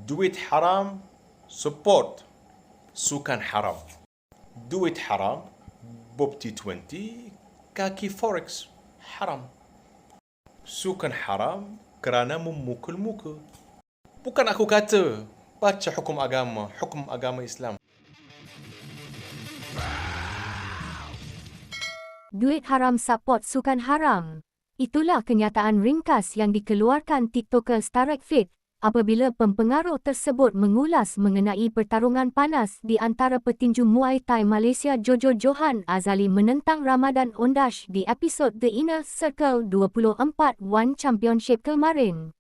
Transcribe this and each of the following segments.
Duit haram support sukan haram. Duit haram Bob T20 kaki forex haram. Sukan haram kerana memukul muka. Bukan aku kata, baca hukum agama Islam. Duit haram support sukan haram. Itulah kenyataan ringkas yang dikeluarkan TikToker Tarek Fit apabila pempengaruh tersebut mengulas mengenai pertarungan panas di antara petinju Muay Thai Malaysia Jojo Johan Azali menentang Ramadan Ondash di episod The Inner Circle 24 One Championship kemarin.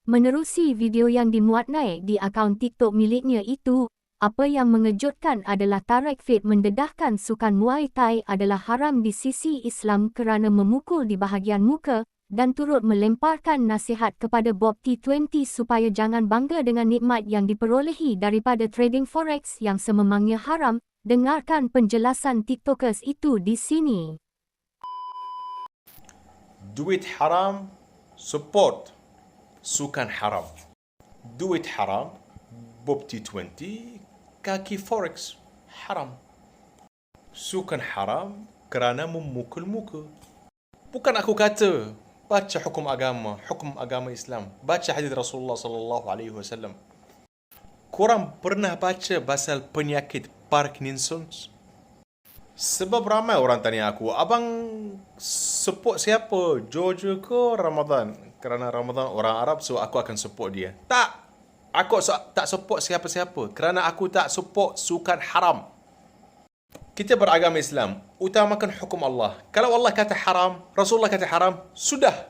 Menerusi video yang dimuat naik di akaun TikTok miliknya itu, apa yang mengejutkan adalah Tarek Fit mendedahkan sukan Muay Thai adalah haram di sisi Islam kerana memukul di bahagian muka dan turut melemparkan nasihat kepada Bob T20 supaya jangan bangga dengan nikmat yang diperolehi daripada trading forex yang sememangnya haram. Dengarkan penjelasan TikTokers itu di sini. Duit haram support sukan haram. Duit haram Bob T20 kaki forex haram. Sukan haram kerana memukul muka. Bukan aku kata, baca hukum agama Islam. Baca hadis Rasulullah sallallahu alaihi wasallam. Korang pernah baca pasal penyakit Parkinson's? Sebab ramai orang tanya aku, abang support siapa? Jojo ke Ramadan? Kerana Ramadan orang Arab, so aku akan support dia. Tak! Aku tak support siapa-siapa kerana aku tak support sukan haram. Kita beragama Islam, utamakan hukum Allah. Kalau Allah kata haram, Rasulullah kata haram, sudah.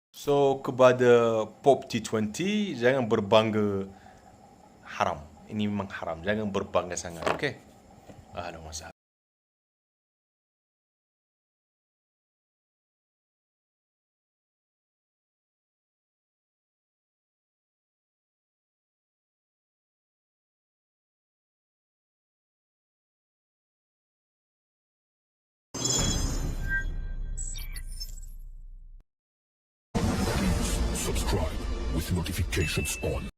So, kepada Bob T20, jangan berbangga haram. Ini memang haram. Jangan berbangga sangat. Okey? Ahlan wa sahlan. Subscribe with notifications on.